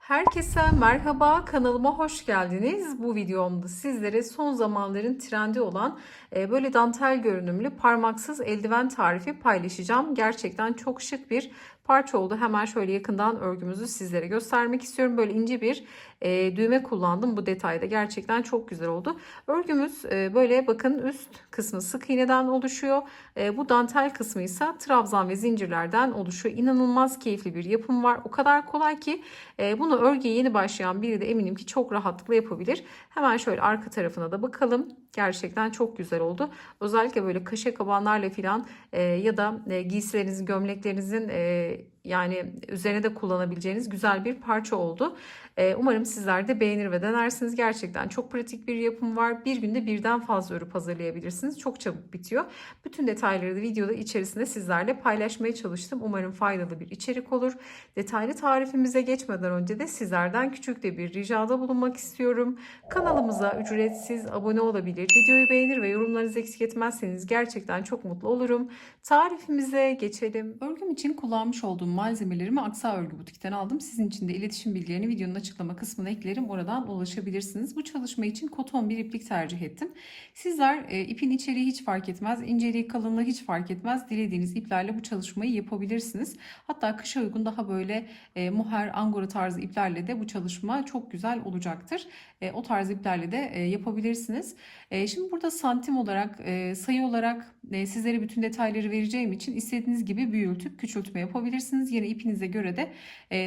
Herkese merhaba, kanalıma hoş geldiniz. Bu videomda sizlere son zamanların trendi olan böyle dantel görünümlü parmaksız eldiven tarifi paylaşacağım. Gerçekten çok şık bir parça oldu. Hemen şöyle yakından örgümüzü sizlere göstermek istiyorum. Böyle ince bir düğme kullandım. Bu detayda gerçekten çok güzel oldu. Örgümüz böyle bakın üst kısmı sık iğneden oluşuyor. Bu dantel kısmı ise trabzan ve zincirlerden oluşuyor. İnanılmaz keyifli bir yapım var. O kadar kolay ki bunu örgüye yeni başlayan biri de eminim ki çok rahatlıkla yapabilir. Hemen şöyle arka tarafına da bakalım. Gerçekten çok güzel oldu. Özellikle böyle kaşe kabanlarla filan ya da giysilerinizin, gömleklerinizin yani üzerine de kullanabileceğiniz güzel bir parça oldu. Umarım sizler de beğenir ve denersiniz. Gerçekten çok pratik bir yapım var. Bir günde birden fazla örüp hazırlayabilirsiniz. Çok çabuk bitiyor. Bütün detayları da videoda içerisinde sizlerle paylaşmaya çalıştım. Umarım faydalı bir içerik olur. Detaylı tarifimize geçmeden önce de sizlerden küçük de bir ricada bulunmak istiyorum. Kanalımıza ücretsiz abone olabilir, videoyu beğenir ve yorumlarınızı eksik etmezseniz gerçekten çok mutlu olurum. Tarifimize geçelim. Örgüm için kullanmış olduğum malzemelerimi Aksa Örgü Butik'ten aldım. Sizin için de iletişim bilgilerini videonun açıklama kısmına eklerim. Oradan ulaşabilirsiniz. Bu çalışma için koton bir iplik tercih ettim. Sizler ipin içeriği hiç fark etmez, inceliği, kalınlığı hiç fark etmez. Dilediğiniz iplerle bu çalışmayı yapabilirsiniz. Hatta kışa uygun daha böyle muher, angora tarzı iplerle de bu çalışma çok güzel olacaktır. O tarz iplerle de yapabilirsiniz. Şimdi burada santim olarak, sayı olarak sizlere bütün detayları vereceğim için istediğiniz gibi büyütüp küçültme yapabilirsiniz. Yine ipinize göre de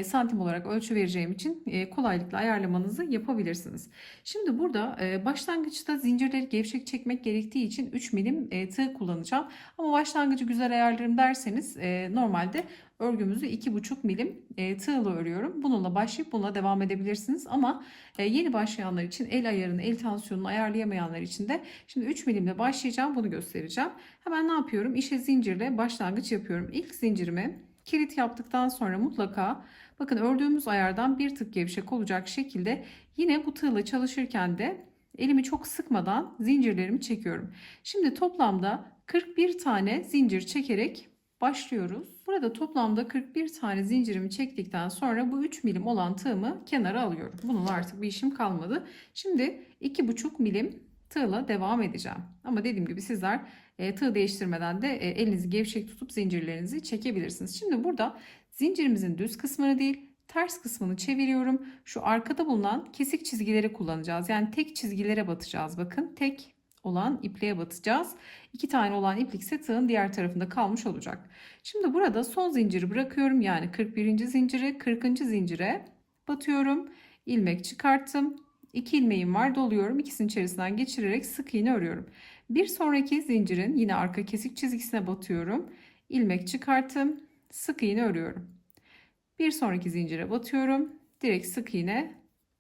santim olarak ölçü vereceğim için kolaylıkla ayarlamanızı yapabilirsiniz. Şimdi burada başlangıçta zincirleri gevşek çekmek gerektiği için 3 milim tığ kullanacağım. Ama başlangıcı güzel ayarlarım derseniz normalde örgümüzü 2,5 milim tığla örüyorum. Bununla başlayıp bununla devam edebilirsiniz. Ama yeni başlayanlar için el ayarını, el tansiyonunu ayarlayamayanlar için de şimdi 3 milimle başlayacağım. Bunu göstereceğim. Hemen ne yapıyorum? İşe zincirle başlangıç yapıyorum. İlk zincirimi kilit yaptıktan sonra mutlaka bakın ördüğümüz ayardan bir tık gevşek olacak şekilde yine bu tığla çalışırken de elimi çok sıkmadan zincirlerimi çekiyorum. Şimdi toplamda 41 tane zincir çekerek başlıyoruz. Burada toplamda 41 tane zincirimi çektikten sonra bu 3 milim olan tığımı kenara alıyorum. Bunun artık bir işim kalmadı. Şimdi 2,5 milim tığla devam edeceğim. Ama dediğim gibi sizler tığ değiştirmeden de elinizi gevşek tutup zincirlerinizi çekebilirsiniz. Şimdi burada zincirimizin düz kısmını değil ters kısmını çeviriyorum. Şu arkada bulunan kesik çizgileri kullanacağız. Yani tek çizgilere batacağız. Bakın tek olan ipliğe batacağız. 2 tane olan iplik ise tığın diğer tarafında kalmış olacak. Şimdi burada son zinciri bırakıyorum. Yani 41. zinciri 40. zincire batıyorum. İlmek çıkarttım. 2 ilmeğim var, doluyorum. İkisinin içerisinden geçirerek sık iğne örüyorum. Bir sonraki zincirin yine arka kesik çizgisine batıyorum. İlmek çıkarttım. Sık iğne örüyorum. Bir sonraki zincire batıyorum. Direkt sık iğne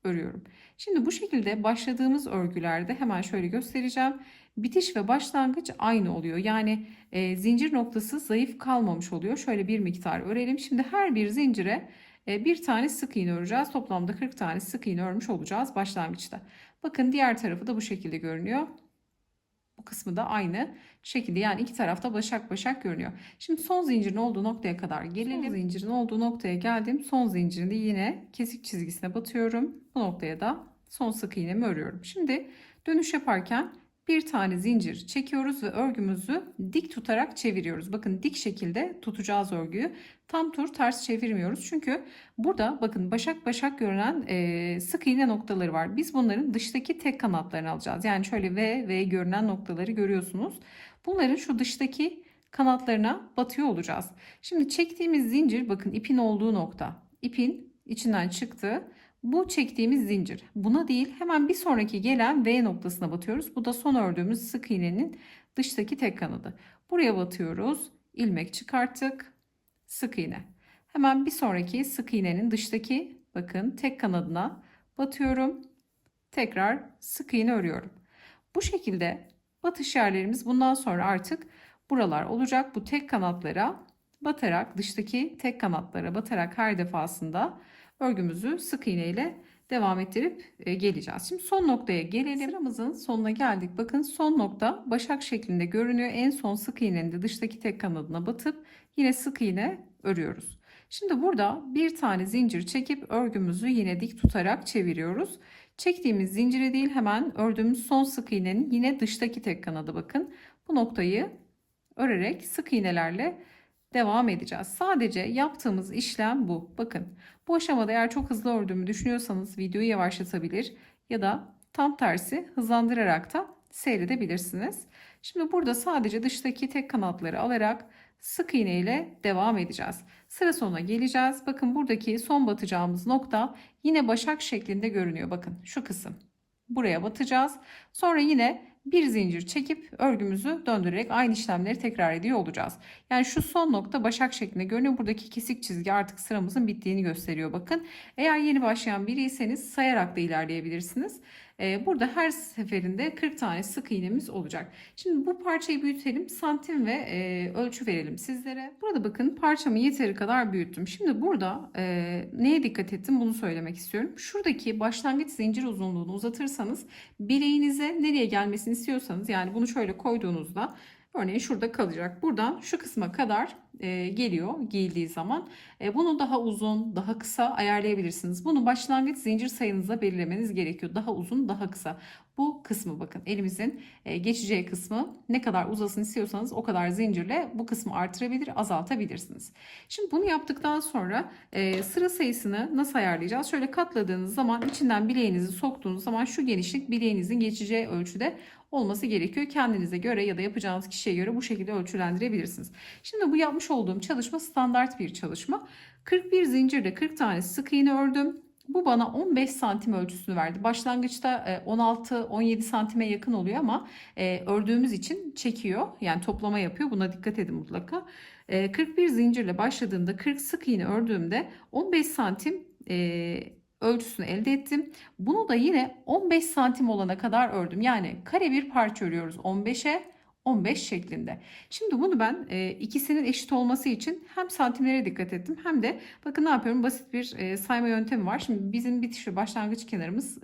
örüyorum. Şimdi bu şekilde başladığımız örgülerde hemen şöyle göstereceğim. Bitiş ve başlangıç aynı oluyor. Yani zincir noktası zayıf kalmamış oluyor. Şöyle bir miktar örelim. Şimdi her bir zincire bir tane sık iğne öreceğiz. Toplamda 40 tane sık iğne örmüş olacağız başlangıçta. Bakın diğer tarafı da bu şekilde görünüyor. Bu kısmı da aynı şekilde, yani iki tarafta başak başak görünüyor. Şimdi son zincirin olduğu noktaya kadar gelelim. Son zincirin olduğu noktaya geldim. Son zincirinde yine kesik çizgisine batıyorum. Bu noktaya da son sık iğnemi örüyorum. Şimdi dönüş yaparken bir tane zincir çekiyoruz ve örgümüzü dik tutarak çeviriyoruz. Bakın dik şekilde tutacağız örgüyü. Tam tur ters çevirmiyoruz. Çünkü burada bakın başak başak görünen sık iğne noktaları var. Biz bunların dıştaki tek kanatlarını alacağız. Yani şöyle V görünen noktaları görüyorsunuz. Bunların şu dıştaki kanatlarına batıyor olacağız. Şimdi çektiğimiz zincir bakın ipin olduğu nokta. İpin içinden çıktı. Bu çektiğimiz zincir. Buna değil, hemen bir sonraki gelen V noktasına batıyoruz. Bu da son ördüğümüz sık iğnenin dıştaki tek kanadı. Buraya batıyoruz. İlmek çıkarttık. Sık iğne. Hemen bir sonraki sık iğnenin dıştaki bakın tek kanadına batıyorum. Tekrar sık iğne örüyorum. Bu şekilde batış yerlerimiz bundan sonra artık buralar olacak. Bu tek kanatlara batarak, dıştaki tek kanatlara batarak her defasında örgümüzü sık iğne ile devam ettirip geleceğiz. Şimdi son noktaya gelelim. Sıramızın sonuna geldik. Bakın son nokta başak şeklinde görünüyor. En son sık iğnenin de dıştaki tek kanadına batıp yine sık iğne örüyoruz. Şimdi burada bir tane zincir çekip örgümüzü yine dik tutarak çeviriyoruz. Çektiğimiz zincire değil, hemen ördüğümüz son sık iğnenin yine dıştaki tek kanadı, bakın. Bu noktayı örerek sık iğnelerle devam edeceğiz. Sadece yaptığımız işlem bu. Bakın, bu aşamada eğer çok hızlı ördüğümü düşünüyorsanız videoyu yavaşlatabilir ya da tam tersi hızlandırarak da seyredebilirsiniz. Şimdi burada sadece dıştaki tek kanatları alarak sık iğne ile devam edeceğiz. Sıra sonuna geleceğiz. Bakın, buradaki son batacağımız nokta yine başak şeklinde görünüyor. Bakın şu kısım. Buraya batacağız. Sonra yine bir zincir çekip örgümüzü döndürerek aynı işlemleri tekrar ediyor olacağız. Yani şu son nokta başak şeklinde görünüyor. Buradaki kesik çizgi artık sıramızın bittiğini gösteriyor, bakın. Eğer yeni başlayan biriyseniz sayarak da ilerleyebilirsiniz. Burada her seferinde 40 tane sık iğnemiz olacak. Şimdi bu parçayı büyütelim. Santim ve ölçü verelim sizlere. Burada bakın, parçamı yeteri kadar büyüttüm. Şimdi burada neye dikkat ettim bunu söylemek istiyorum. Şuradaki başlangıç zincir uzunluğunu uzatırsanız bileğinize nereye gelmesini istiyorsanız, yani bunu şöyle koyduğunuzda örneğin şurada kalacak. Buradan şu kısma kadar geliyor giyildiği zaman. Bunu daha uzun, daha kısa ayarlayabilirsiniz. Bunu başlangıç zincir sayınıza belirlemeniz gerekiyor. Daha uzun, daha kısa. Bu kısmı, bakın, elimizin geçeceği kısmı ne kadar uzasın istiyorsanız o kadar zincirle bu kısmı artırabilir, azaltabilirsiniz. Şimdi bunu yaptıktan sonra sıra sayısını nasıl ayarlayacağız? Şöyle katladığınız zaman, içinden bileğinizi soktuğunuz zaman şu genişlik bileğinizin geçeceği ölçüde olması gerekiyor. Kendinize göre ya da yapacağınız kişiye göre bu şekilde ölçülendirebilirsiniz. Şimdi bu yapmış olduğum çalışma standart bir çalışma. 41 zincirle 40 tane sık iğne ördüm. Bu bana 15 santim ölçüsünü verdi. Başlangıçta 16-17 santime yakın oluyor ama ördüğümüz için çekiyor. Yani toplama yapıyor. Buna dikkat edin mutlaka. 41 zincirle başladığımda 40 sık iğne ördüğümde 15 santim ölçüsünü elde ettim. Bunu da yine 15 santim olana kadar ördüm. Yani kare bir parça örüyoruz 15'e 15 şeklinde. Şimdi bunu ben ikisinin eşit olması için hem santimlere dikkat ettim hem de bakın ne yapıyorum, basit bir sayma yöntemi var. Şimdi bizim bitiş ve başlangıç kenarımız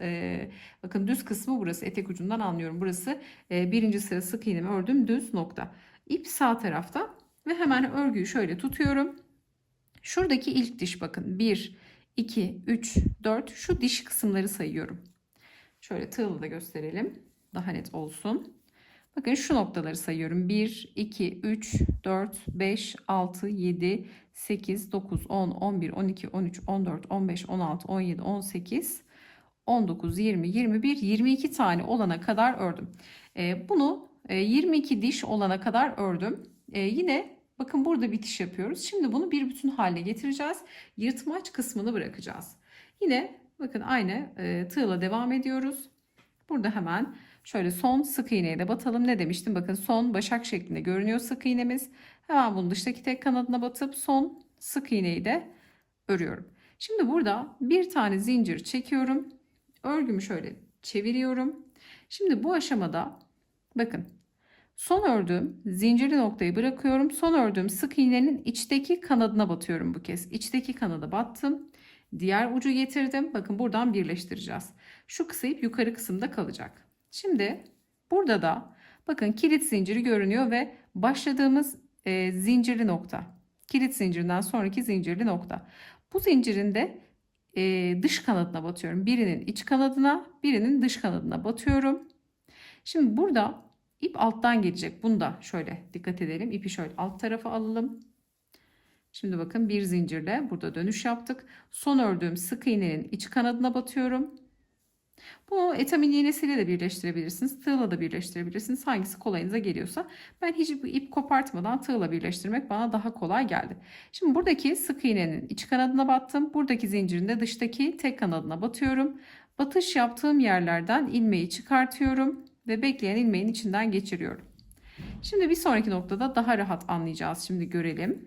bakın düz kısmı burası, etek ucundan anlıyorum. Burası birinci sıra sık iğnemi ördüm, düz nokta. İp sağ tarafta ve hemen örgüyü şöyle tutuyorum. Şuradaki ilk diş, bakın 1, 2, 3, 4, şu diş kısımları sayıyorum. Şöyle tığla da gösterelim daha net olsun. Bakın şu noktaları sayıyorum. 1, 2, 3, 4, 5, 6, 7, 8, 9, 10, 11, 12, 13, 14, 15, 16, 17, 18, 19, 20, 21, 22 tane olana kadar ördüm. Bunu 22 diş olana kadar ördüm. Yine bakın burada bitiş yapıyoruz. Şimdi bunu bir bütün haline getireceğiz. Yırtmaç kısmını bırakacağız. Yine bakın aynı tığla devam ediyoruz. Burada hemen şöyle son sık iğneye de batalım. Ne demiştim? Bakın son başak şeklinde görünüyor sık iğnemiz. Hemen bunun dıştaki tek kanadına batıp son sık iğneyi de örüyorum. Şimdi burada bir tane zincir çekiyorum. Örgümü şöyle çeviriyorum. Şimdi bu aşamada bakın, son ördüğüm zincirli noktayı bırakıyorum. Son ördüğüm sık iğnenin içteki kanadına batıyorum bu kez. İçteki kanada battım. Diğer ucu getirdim. Bakın buradan birleştireceğiz. Şu kısa ip yukarı kısımda kalacak. Şimdi burada da bakın kilit zinciri görünüyor ve başladığımız zincirli nokta. Kilit zincirinden sonraki zincirli nokta. Bu zincirin de dış kanadına batıyorum. Birinin iç kanadına, birinin dış kanadına batıyorum. Şimdi burada ip alttan gelecek. Bunu da şöyle dikkat edelim. İpi şöyle alt tarafa alalım. Şimdi bakın bir zincirle burada dönüş yaptık. Son ördüğüm sık iğnenin iç kanadına batıyorum. Bunu etamin iğnesiyle de birleştirebilirsiniz. Tığla da birleştirebilirsiniz. Hangisi kolayınıza geliyorsa. Ben hiç bu ip kopartmadan tığla birleştirmek bana daha kolay geldi. Şimdi buradaki sık iğnenin iç kanadına battım. Buradaki zincirin de dıştaki tek kanadına batıyorum. Batış yaptığım yerlerden ilmeği çıkartıyorum ve bekleyen ilmeğin içinden geçiriyorum. Şimdi bir sonraki noktada daha rahat anlayacağız. Şimdi görelim.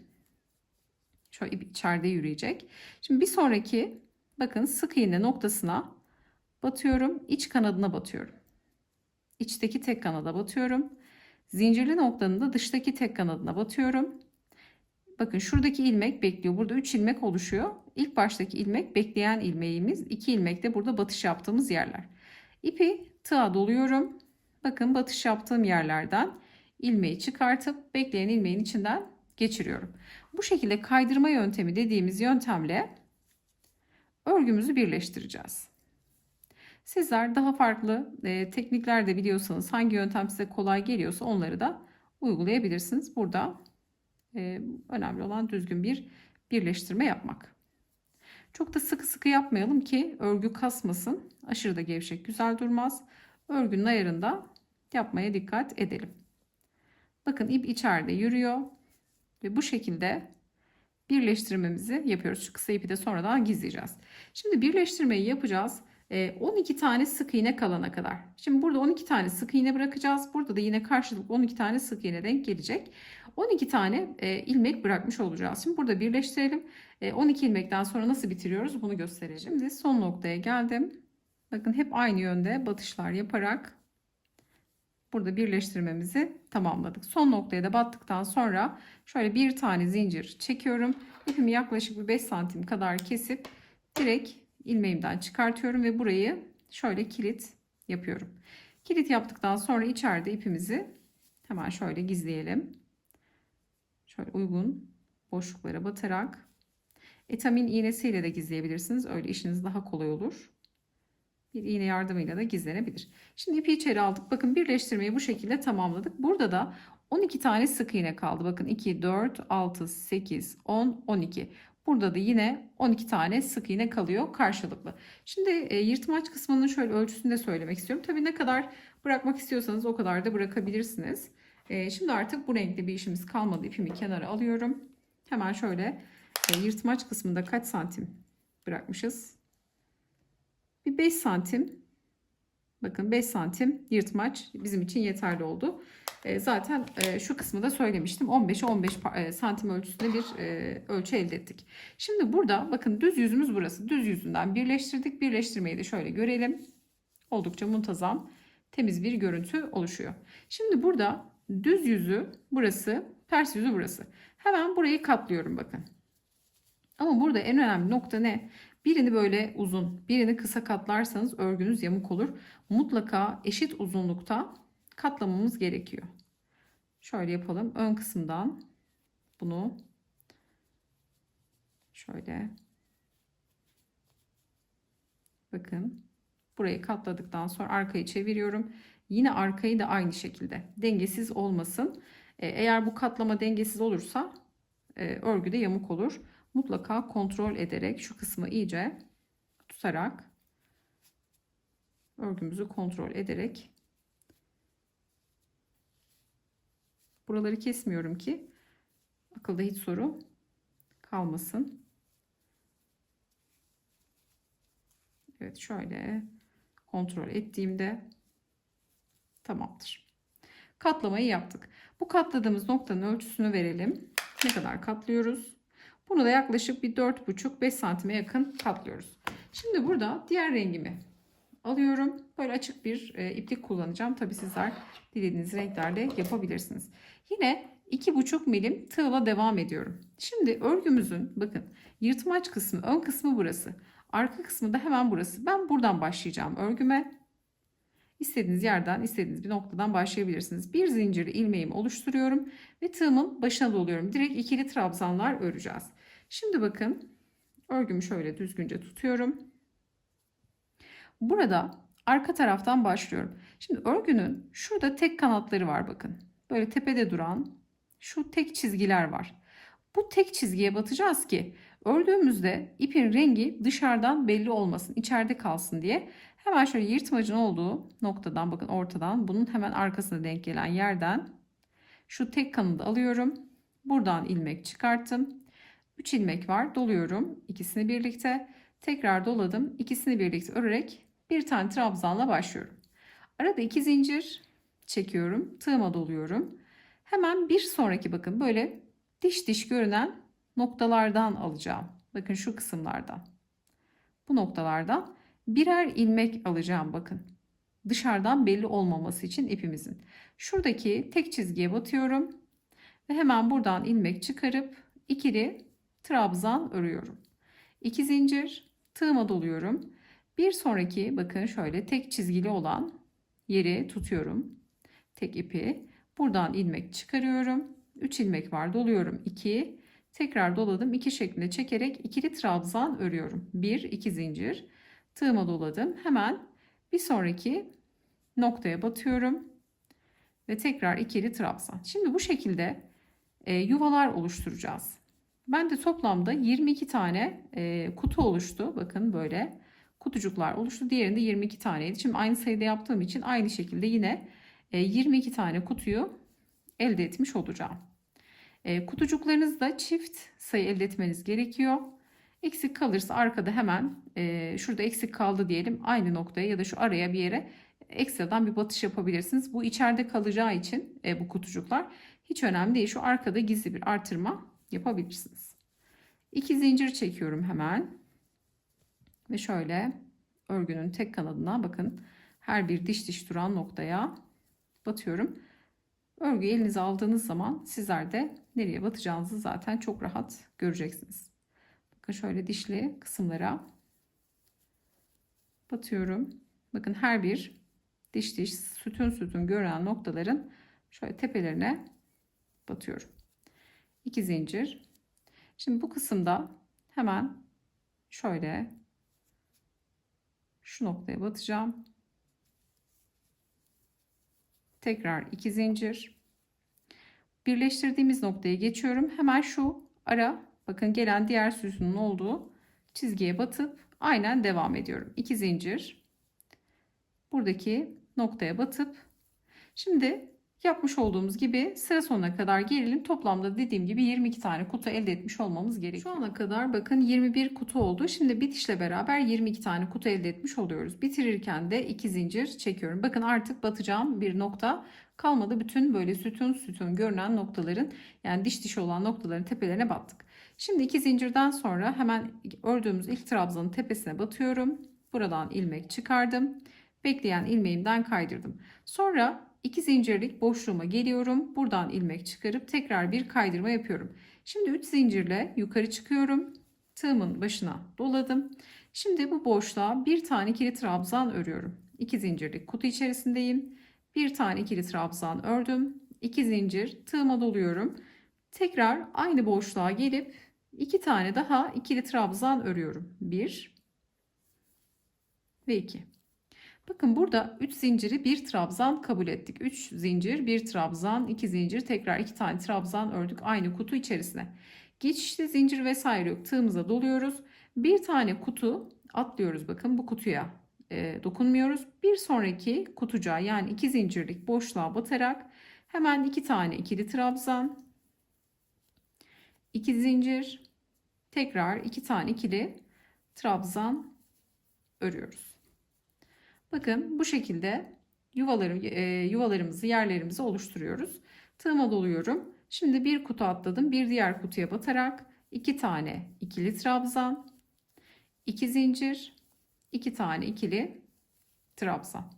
Şöyle ip içeride yürüyecek. Şimdi bir sonraki bakın sık iğne noktasına batıyorum. İç kanadına batıyorum. İçteki tek kanada batıyorum. Zincirli noktanın da dıştaki tek kanadına batıyorum. Bakın şuradaki ilmek bekliyor. Burada 3 ilmek oluşuyor. İlk baştaki ilmek bekleyen ilmeğimiz. 2 ilmek de burada batış yaptığımız yerler. İpi tığa doluyorum. Bakın batış yaptığım yerlerden ilmeği çıkartıp bekleyen ilmeğin içinden geçiriyorum. Bu şekilde kaydırma yöntemi dediğimiz yöntemle örgümüzü birleştireceğiz. Sizler daha farklı teknikler de biliyorsanız, hangi yöntem size kolay geliyorsa onları da uygulayabilirsiniz. Burada önemli olan düzgün bir birleştirme yapmak. Çok da sıkı sıkı yapmayalım ki örgü kasmasın. Aşırı da gevşek güzel durmaz. Örgünün ayarında yapmaya dikkat edelim. Bakın ip içeride yürüyor ve bu şekilde birleştirmemizi yapıyoruz. Şu kısa ipi de sonradan gizleyeceğiz. Şimdi birleştirmeyi yapacağız. 12 tane sık iğne kalana kadar. Şimdi burada 12 tane sık iğne bırakacağız. Burada da yine karşılıklı 12 tane sık iğne denk gelecek. 12 tane ilmek bırakmış olacağız. Şimdi burada birleştirelim. 12 ilmekten sonra nasıl bitiriyoruz bunu göstereceğim. Şimdi son noktaya geldim. Bakın hep aynı yönde batışlar yaparak burada birleştirmemizi tamamladık. Son noktaya da battıktan sonra şöyle bir tane zincir çekiyorum. İpimi yaklaşık bir 5 santim kadar kesip direkt ilmeğimden çıkartıyorum ve burayı şöyle kilit yapıyorum. Kilit yaptıktan sonra içeride ipimizi hemen şöyle gizleyelim. Şöyle uygun boşluklara batarak etamin iğnesiyle de gizleyebilirsiniz. Öyle işiniz daha kolay olur. Bir iğne yardımıyla da gizlenebilir. Şimdi ipi içeri aldık. Bakın birleştirmeyi bu şekilde tamamladık. Burada da 12 tane sık iğne kaldı. Bakın 2, 4, 6, 8, 10, 12. Burada da yine 12 tane sık iğne kalıyor karşılıklı. Şimdi yırtmaç kısmının şöyle ölçüsünü de söylemek istiyorum. Tabii ne kadar bırakmak istiyorsanız o kadar da bırakabilirsiniz. Şimdi artık bu renkte bir işimiz kalmadı. İpimi kenara alıyorum. Hemen şöyle yırtmaç kısmında kaç santim bırakmışız? Bir 5 santim, bakın 5 santim yırtmaç bizim için yeterli oldu. Zaten şu kısmı da söylemiştim. 15'e 15 santim ölçüsünde bir ölçü elde ettik. Şimdi burada bakın düz yüzümüz burası. Düz yüzünden birleştirdik. Birleştirmeyi de şöyle görelim. Oldukça muntazam, temiz bir görüntü oluşuyor. Şimdi burada düz yüzü burası, ters yüzü burası. Hemen burayı katlıyorum bakın. Ama burada en önemli nokta ne? Birini böyle uzun, birini kısa katlarsanız örgünüz yamuk olur. Mutlaka eşit uzunlukta katlamamız gerekiyor. Şöyle yapalım. Ön kısımdan bunu şöyle bakın. Burayı katladıktan sonra arkayı çeviriyorum. Yine arkayı da aynı şekilde. Dengesiz olmasın. Eğer bu katlama dengesiz olursa örgüde yamuk olur. Mutlaka kontrol ederek şu kısmı iyice tutarak örgümüzü kontrol ederek buraları kesmiyorum ki akılda hiç soru kalmasın. Evet, şöyle kontrol ettiğimde tamamdır. Katlamayı yaptık. Bu katladığımız noktanın ölçüsünü verelim. Ne kadar katlıyoruz? Bunu da yaklaşık bir 4,5-5 santime yakın katlıyoruz. Şimdi burada diğer rengimi alıyorum. Böyle açık bir iplik kullanacağım. Tabi sizler dilediğiniz renklerde yapabilirsiniz. Yine 2,5 milim tığla devam ediyorum. Şimdi örgümüzün bakın yırtmaç kısmı, ön kısmı burası. Arka kısmı da hemen burası. Ben buradan başlayacağım örgüme. İstediğiniz yerden, istediğiniz bir noktadan başlayabilirsiniz. Bir zincirli ilmeğimi oluşturuyorum ve tığımın başına doluyorum. Direkt ikili trabzanlar öreceğiz. Şimdi bakın örgümü şöyle düzgünce tutuyorum. Burada arka taraftan başlıyorum. Şimdi örgünün şurada tek kanatları var bakın. Böyle tepede duran şu tek çizgiler var. Bu tek çizgiye batacağız ki ördüğümüzde ipin rengi dışarıdan belli olmasın, içeride kalsın diye. Hemen şöyle yırtmacın olduğu noktadan bakın ortadan bunun hemen arkasına denk gelen yerden şu tek kanadı alıyorum. Buradan ilmek çıkarttım. 3 ilmek var. Doluyorum ikisini birlikte. Tekrar doladım. İkisini birlikte örerek bir tane trabzanla başlıyorum. Arada 2 zincir çekiyorum. Tığıma doluyorum. Hemen bir sonraki bakın böyle diş diş görünen noktalardan alacağım. Bakın şu kısımlardan. Bu noktalardan birer ilmek alacağım bakın. Dışarıdan belli olmaması için ipimizin. Şuradaki tek çizgiye batıyorum. Ve hemen buradan ilmek çıkarıp ikili trabzan örüyorum. 2 zincir tığıma doluyorum. Bir sonraki bakın şöyle tek çizgili olan yeri tutuyorum. Tek ipi. Buradan ilmek çıkarıyorum. 3 ilmek var. Doluyorum 2. Tekrar doladım. 2 şeklinde çekerek ikili trabzan örüyorum. 1, 2 zincir. Tığıma doladım. Hemen bir sonraki noktaya batıyorum. Ve tekrar ikili trabzan. Şimdi bu şekilde yuvalar oluşturacağız. Ben de toplamda 22 tane kutu oluştu. Bakın böyle kutucuklar oluştu. Diğerinde 22 taneydi. Şimdi aynı sayıda yaptığım için aynı şekilde yine 22 tane kutuyu elde etmiş olacağım. Kutucuklarınızda çift sayı elde etmeniz gerekiyor. Eksik kalırsa arkada hemen şurada eksik kaldı diyelim, aynı noktaya ya da şu araya bir yere ekstradan bir batış yapabilirsiniz. Bu içeride kalacağı için bu kutucuklar hiç önemli değil. Şu arkada gizli bir artırma yapabilirsiniz. 2 zincir çekiyorum hemen ve şöyle örgünün tek kanadına bakın, her bir diş duran noktaya batıyorum. Örgüyü elinize aldığınız zaman sizler de nereye batacağınızı zaten çok rahat göreceksiniz. Bakın şöyle dişli kısımlara batıyorum. Bakın her bir diş sütun görünen noktaların şöyle tepelerine batıyorum. 2 zincir. Şimdi bu kısımda hemen şöyle şu noktaya batacağım. Tekrar 2 zincir. Birleştirdiğimiz noktaya geçiyorum. Hemen şu ara, bakın gelen diğer sütunun olduğu çizgiye batıp aynen devam ediyorum. 2 zincir. Buradaki noktaya batıp şimdi yapmış olduğumuz gibi sıra sonuna kadar gelelim. Toplamda dediğim gibi 22 tane kutu elde etmiş olmamız gerekiyor. Şu ana kadar bakın 21 kutu oldu. Şimdi bitişle beraber 22 tane kutu elde etmiş oluyoruz. Bitirirken de 2 zincir çekiyorum. Bakın artık batacağım bir nokta kalmadı. Bütün böyle sütun görünen noktaların, yani diş olan noktaların tepelerine battık. Şimdi 2 zincirden sonra hemen ördüğümüz ilk trabzanın tepesine batıyorum. Buradan ilmek çıkardım. Bekleyen ilmeğimden kaydırdım. Sonra 2 zincirlik boşluğuma geliyorum. Buradan ilmek çıkarıp tekrar bir kaydırma yapıyorum. Şimdi 3 zincirle yukarı çıkıyorum. Tığımın başına doladım. Şimdi bu boşluğa bir tane ikili trabzan örüyorum. 2 zincirlik kutu içerisindeyim. Bir tane ikili trabzan ördüm. 2 zincir tığıma doluyorum. Tekrar aynı boşluğa gelip 2 tane daha ikili trabzan örüyorum. 1 ve 2. Bakın burada 3 zinciri bir trabzan kabul ettik. 3 zincir, bir trabzan, 2 zincir, tekrar 2 tane trabzan ördük aynı kutu içerisine. Geçişte zincir vesaire yok. Tığımıza doluyoruz. Bir tane kutu atlıyoruz. Bakın bu kutuya dokunmuyoruz. Bir sonraki kutucuğa, yani 2 zincirlik boşluğa batarak hemen 2 tane ikili trabzan, 2 zincir, tekrar 2 tane ikili trabzan örüyoruz. Bakın bu şekilde yuvalarımızı, yerlerimizi oluşturuyoruz. Tığıma doluyorum. Şimdi bir kutu atladım. Bir diğer kutuya batarak 2 tane ikili trabzan, 2 zincir, 2 tane ikili trabzan.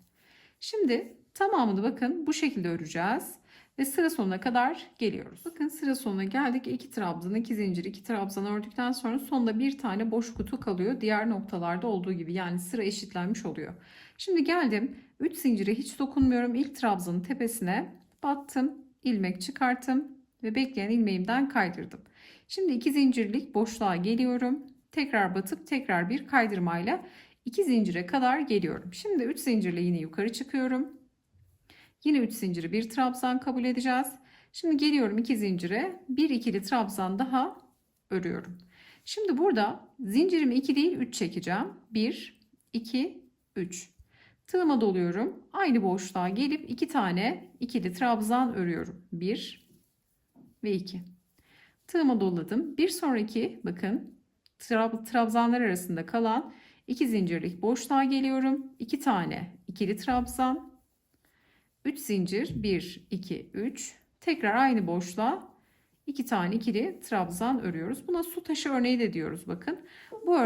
Şimdi tamamını bakın bu şekilde öreceğiz. Ve sıra sonuna kadar geliyoruz. Bakın sıra sonuna geldik. 2 trabzan, 2 zincir, 2 trabzan ördükten sonra sonunda bir tane boş kutu kalıyor. Diğer noktalarda olduğu gibi, yani sıra eşitlenmiş oluyor. Şimdi geldim. 3 zincire hiç dokunmuyorum. İlk trabzanın tepesine battım. İlmek çıkarttım ve bekleyen ilmeğimden kaydırdım. Şimdi 2 zincirlik boşluğa geliyorum. Tekrar batıp tekrar bir kaydırmayla 2 zincire kadar geliyorum. Şimdi 3 zincirle yine yukarı çıkıyorum. Yine 3 zinciri bir trabzan kabul edeceğiz. Şimdi geliyorum 2 zincire, bir ikili trabzan daha örüyorum. Şimdi burada zincirimi 2 değil 3 çekeceğim. 1, 2, 3. Tığıma doluyorum. Aynı boşluğa gelip 2 tane ikili trabzan örüyorum. 1 ve 2. Tığıma doladım. Bir sonraki bakın trabzanlar arasında kalan 2 zincirlik boşluğa geliyorum. 2 tane ikili trabzan, 3 zincir, 1 2 3, tekrar aynı boşluğa 2 tane ikili trabzan örüyoruz. Buna su taşı örneği de diyoruz. Bakın bu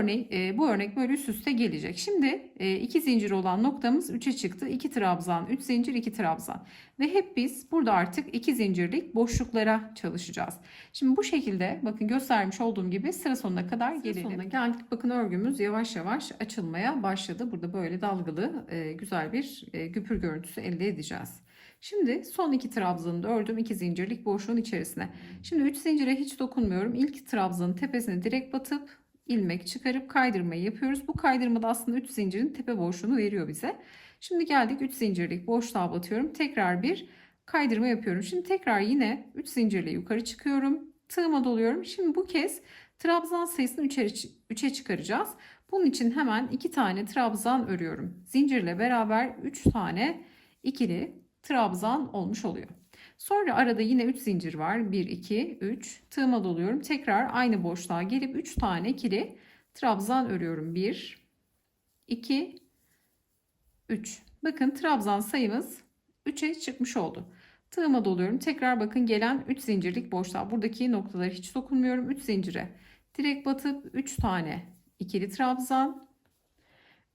örnek böyle üst üste gelecek. Şimdi 2 zincir olan noktamız 3'e çıktı. 2 trabzan, 3 zincir, 2 trabzan ve hep biz burada artık 2 zincirlik boşluklara çalışacağız. Şimdi bu şekilde bakın göstermiş olduğum gibi sıra sonuna kadar gelelim. Sonuna geldik. Bakın örgümüz yavaş yavaş açılmaya başladı. Burada böyle dalgalı güzel bir güpür görüntüsü elde edeceğiz. Şimdi son 2 trabzanı da ördüm 2 zincirlik boşluğun içerisine. Şimdi 3 zincire hiç dokunmuyorum. İlk trabzanın tepesine direkt batıp ilmek çıkarıp kaydırmayı yapıyoruz. Bu kaydırmada aslında 3 zincirin tepe boşluğunu veriyor bize. Şimdi geldik 3 zincirlik boşluğa batıyorum. Tekrar bir kaydırma yapıyorum. Şimdi tekrar yine 3 zincirle yukarı çıkıyorum. Tığıma doluyorum. Şimdi bu kez trabzan sayısını 3'e çıkaracağız. Bunun için hemen 2 tane trabzan örüyorum. Zincirle beraber 3 tane ikili trabzan olmuş oluyor. Sonra arada yine 3 zincir var. 1, 2, 3. Tığıma doluyorum. Tekrar aynı boşluğa gelip 3 tane ikili trabzan örüyorum. 1, 2, 3. Bakın trabzan sayımız 3'e çıkmış oldu. Tığıma doluyorum. Tekrar bakın gelen 3 zincirlik boşluğa. Buradaki noktaları hiç dokunmuyorum. 3 zincire direkt batıp 3 tane ikili trabzan,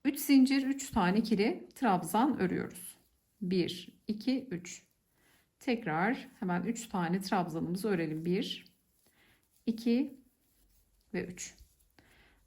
3 zincir, 3 tane ikili trabzan örüyoruz. 1, 2, 3. Tekrar hemen 3 tane trabzanımızı örelim. 1, 2 ve 3.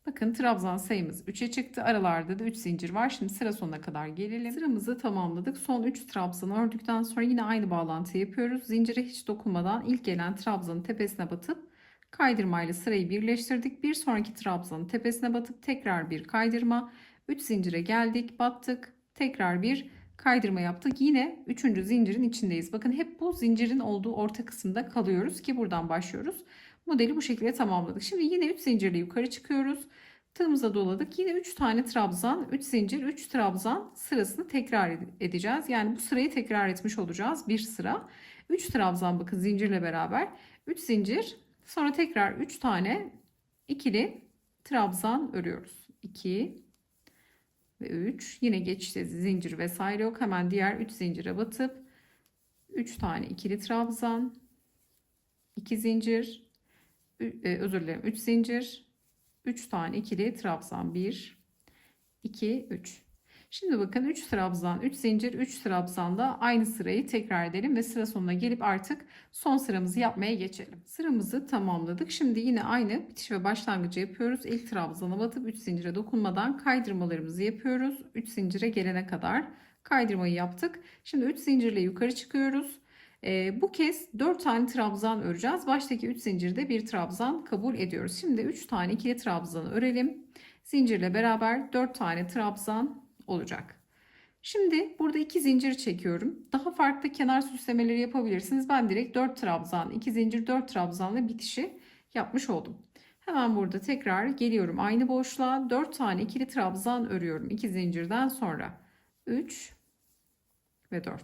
Bakın trabzan sayımız 3'e çıktı. Aralarda da 3 zincir var. Şimdi sıra sonuna kadar gelelim. Sıramızı tamamladık. Son 3 trabzanı ördükten sonra yine aynı bağlantıyı yapıyoruz. Zincire hiç dokunmadan ilk gelen trabzanın tepesine batıp kaydırmayla sırayı birleştirdik. Bir sonraki trabzanın tepesine batıp tekrar bir kaydırma. 3 zincire geldik, battık. Tekrar bir kaydırma yaptık. Yine 3. zincirin içindeyiz. Bakın hep bu zincirin olduğu orta kısımda kalıyoruz ki buradan başlıyoruz. Modeli bu şekilde tamamladık. Şimdi yine 3 zincirle yukarı çıkıyoruz. Tığımıza doladık. Yine 3 tane trabzan, 3 zincir, 3 trabzan sırasını tekrar edeceğiz. Yani bu sırayı tekrar etmiş olacağız. Bir sıra. 3 trabzan bakın zincirle beraber. 3 zincir. Sonra tekrar 3 tane ikili trabzan örüyoruz. 2 ve 3. Yine geçişte zincir vesaire yok. Hemen diğer 3 zincire batıp 3 tane ikili trabzan, 2 zincir, özür dilerim 3 zincir, 3 tane ikili trabzan, 1 2 3. Şimdi bakın 3 trabzan, 3 zincir, 3 trabzan da aynı sırayı tekrar edelim ve sıra sonuna gelip artık son sıramızı yapmaya geçelim. Sıramızı tamamladık. Şimdi yine aynı bitiş ve başlangıcı yapıyoruz. İlk trabzana batıp 3 zincire dokunmadan kaydırmalarımızı yapıyoruz. 3 zincire gelene kadar kaydırmayı yaptık. Şimdi 3 zincirle yukarı çıkıyoruz. Bu kez 4 tane trabzan öreceğiz. Baştaki 3 zincirde bir trabzan kabul ediyoruz. Şimdi 3 tane ikili trabzanı örelim. Zincirle beraber 4 tane trabzan olacak. Şimdi burada 2 zincir çekiyorum. Daha farklı kenar süslemeleri yapabilirsiniz. Ben direkt 4 trabzan, 2 zincir, 4 trabzanla bitişi yapmış oldum. Hemen burada tekrar geliyorum aynı boşluğa. 4 tane ikili trabzan örüyorum. 2 zincirden sonra 3 ve 4.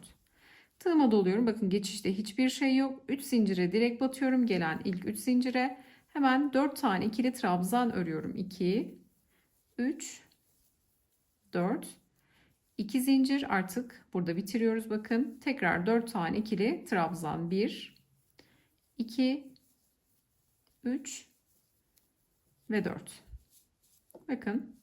Tığıma doluyorum. Bakın geçişte hiçbir şey yok. 3 zincire direkt batıyorum. Gelen ilk 3 zincire hemen 4 tane ikili trabzan örüyorum. 2, 3, 4, 2 zincir artık burada bitiriyoruz. Bakın tekrar 4 tane ikili trabzan. 1, 2, 3 ve 4. Bakın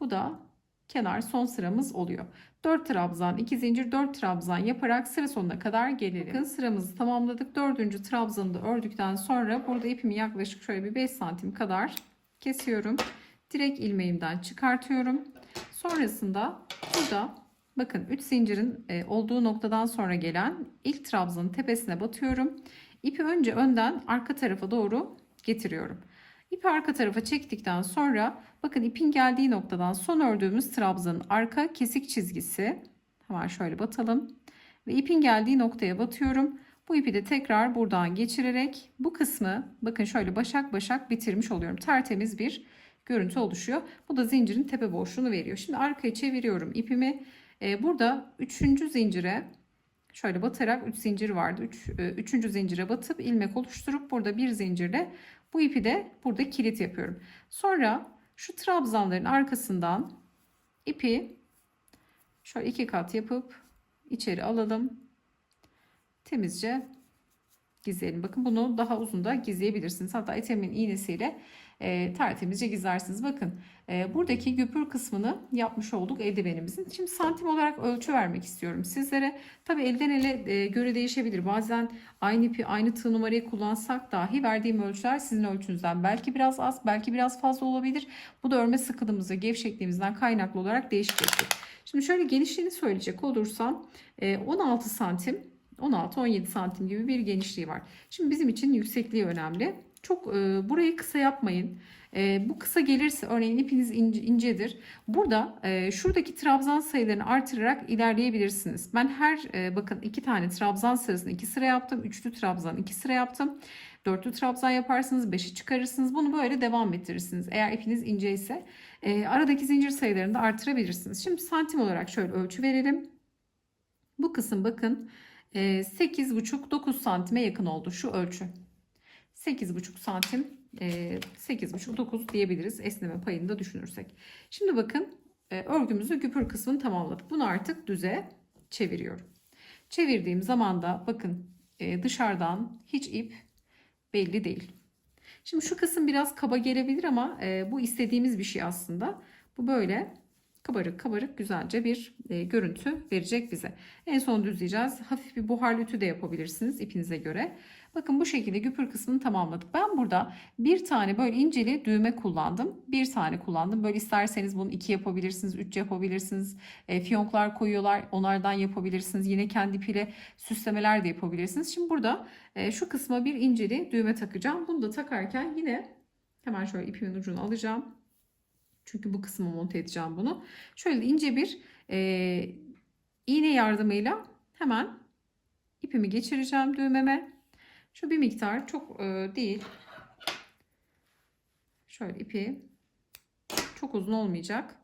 bu da kenar son sıramız oluyor. 4 trabzan, 2 zincir, 4 trabzan yaparak sıra sonuna kadar gelelim. Bakın sıramızı tamamladık. 4. trabzanı da ördükten sonra burada ipimi yaklaşık şöyle bir 5 santim kadar kesiyorum. Direkt ilmeğimden çıkartıyorum. Sonrasında burada bakın 3 zincirin olduğu noktadan sonra gelen ilk trabzanın tepesine batıyorum. İpi önce önden arka tarafa doğru getiriyorum. İpi arka tarafa çektikten sonra bakın ipin geldiği noktadan son ördüğümüz trabzanın arka kesik çizgisi, hemen şöyle batalım ve ipin geldiği noktaya batıyorum. Bu ipi de tekrar buradan geçirerek bu kısmı bakın şöyle başak başak bitirmiş oluyorum. Tertemiz bir görüntü oluşuyor. Bu da zincirin tepe boşluğunu veriyor. Şimdi arkaya çeviriyorum ipimi. Burada 3. zincire şöyle batarak 3 zincir vardı. 3. zincire batıp ilmek oluşturup burada bir zincirle bu ipi de burada kilit yapıyorum. Sonra şu trabzanların arkasından ipi şöyle 2 kat yapıp içeri alalım. Temizce gizleyelim. Bakın bunu daha uzun da gizleyebilirsiniz. Hatta itemin iğnesiyle tertemizce gizlersiniz. Bakın buradaki güpür kısmını yapmış olduk eldivenimizin. Şimdi santim olarak ölçü vermek istiyorum sizlere. Tabi elden ele göre değişebilir. Bazen aynı ipi, aynı tığ numarayı kullansak dahi verdiğim ölçüler sizin ölçünüzden belki biraz az, belki biraz fazla olabilir. Bu da örme sıkılığımız ve gevşekliğimizden kaynaklı olarak değişecektir. Şimdi şöyle genişliğini söyleyecek olursam 16 santim, 16-17 santim gibi bir genişliği var. Şimdi bizim için yüksekliği önemli. Çok burayı kısa yapmayın. Bu kısa gelirse örneğin ipiniz incedir. Burada şuradaki trabzan sayılarını artırarak ilerleyebilirsiniz. Ben her bakın 2 tane trabzan sırasını 2 sıra yaptım. Üçlü trabzan 2 sıra yaptım. Dörtlü trabzan yaparsınız, 5'i çıkarırsınız. Bunu böyle devam ettirirsiniz. Eğer ipiniz ince ise aradaki zincir sayılarını da artırabilirsiniz. Şimdi santim olarak şöyle ölçü verelim. Bu kısım bakın 8,5-9 santime yakın oldu şu ölçü. 8,5 santim, 8,5-9 diyebiliriz esneme payını da düşünürsek. Şimdi bakın örgümüzü güpür kısmını tamamladık. Bunu artık düze çeviriyorum. Çevirdiğim zaman da bakın dışarıdan hiç ip belli değil. Şimdi şu kısım biraz kaba gelebilir ama bu istediğimiz bir şey aslında. Bu böyle kabarık kabarık güzelce bir görüntü verecek bize. En son düzleyeceğiz. Hafif bir buharlı ütü de yapabilirsiniz ipinize göre. Bakın bu şekilde güpür kısmını tamamladık. Ben burada bir tane böyle inceli düğme kullandım. Bir tane kullandım. Böyle isterseniz bunu 2 yapabilirsiniz, 3 yapabilirsiniz. Fiyonklar koyuyorlar. Onlardan yapabilirsiniz. Yine kendi ipiyle süslemeler de yapabilirsiniz. Şimdi burada şu kısma bir inceli düğme takacağım. Bunu da takarken yine hemen şöyle ipimin ucunu alacağım. Çünkü bu kısmı monte edeceğim bunu. Şöyle ince bir iğne yardımıyla hemen ipimi geçireceğim düğmeme. Şu bir miktar çok değil. Şöyle ipi çok uzun olmayacak.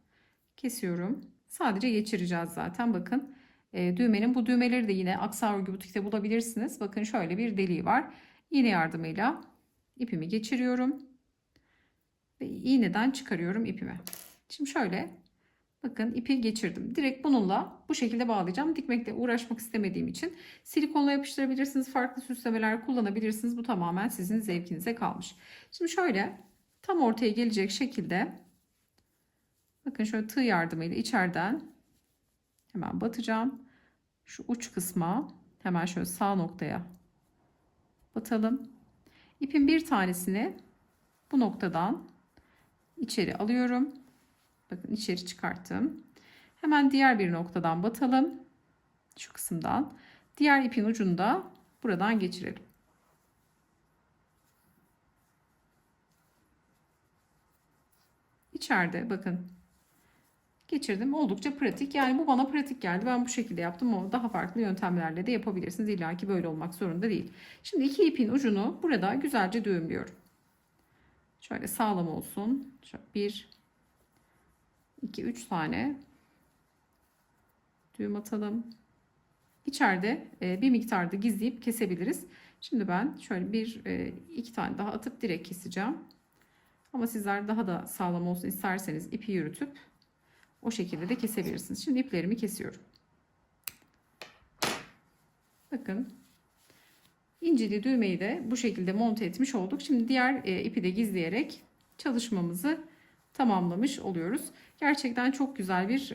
Kesiyorum. Sadece geçireceğiz zaten. Bakın düğmenin bu düğmeleri de yine Aksa Örgü Butik'te bulabilirsiniz. Bakın şöyle bir deliği var. İğne yardımıyla ipimi geçiriyorum. Ve iğneden çıkarıyorum ipimi. Şimdi şöyle bakın ipi geçirdim. Direkt bununla bu şekilde bağlayacağım. Dikmekle uğraşmak istemediğim için silikonla yapıştırabilirsiniz. Farklı süslemeler kullanabilirsiniz. Bu tamamen sizin zevkinize kalmış. Şimdi şöyle tam ortaya gelecek şekilde bakın şöyle tığ yardımıyla içeriden hemen batacağım. Şu uç kısma hemen şöyle sağ noktaya batalım. İpin bir tanesini bu noktadan içeri alıyorum. Bakın içeri çıkarttım. Hemen diğer bir noktadan batalım. Şu kısımdan. Diğer ipin ucunu da buradan geçirelim. İçeride bakın geçirdim. Oldukça pratik. Yani bu bana pratik geldi. Ben bu şekilde yaptım ama daha farklı yöntemlerle de yapabilirsiniz. İlla ki böyle olmak zorunda değil. Şimdi iki ipin ucunu burada güzelce düğümlüyorum. Şöyle sağlam olsun. Şöyle 1, 2, 3 tane düğüm atalım. İçeride bir miktarda gizleyip kesebiliriz. Şimdi ben şöyle bir iki tane daha atıp direkt keseceğim. Ama sizler daha da sağlam olsun isterseniz ipi yürütüp o şekilde de kesebilirsiniz. Şimdi iplerimi kesiyorum. Bakın inceli düğmeyi de bu şekilde monte etmiş olduk. Şimdi diğer ipi de gizleyerek çalışmamızı tamamlamış oluyoruz. Gerçekten çok güzel bir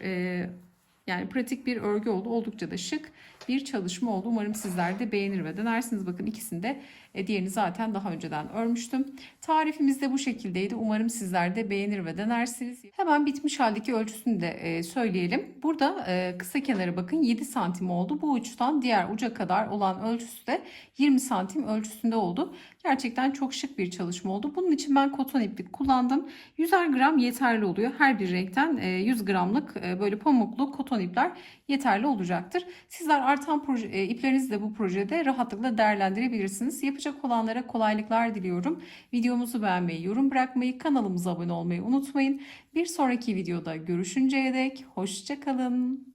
yani pratik bir örgü oldu. Oldukça da şık bir çalışma oldu. Umarım sizler de beğenir ve denersiniz. Bakın ikisinde diğerini zaten daha önceden örmüştüm. Tarifimiz de bu şekildeydi. Umarım sizler de beğenir ve denersiniz. Hemen bitmiş haldeki ölçüsünü de söyleyelim. Burada kısa kenarı bakın 7 santim oldu. Bu uçtan diğer uca kadar olan ölçüsü de 20 santim ölçüsünde oldu. Gerçekten çok şık bir çalışma oldu. Bunun için ben koton iplik kullandım. 100'er gram yeterli oluyor. Her bir renkten 100 gramlık böyle pamuklu koton ipler yeterli olacaktır. Sizler artan iplerinizi de bu projede rahatlıkla değerlendirebilirsiniz. Yapacak olanlara kolaylıklar diliyorum. Videomuzu beğenmeyi, yorum bırakmayı, kanalımıza abone olmayı unutmayın. Bir sonraki videoda görüşünceye dek hoşça kalın.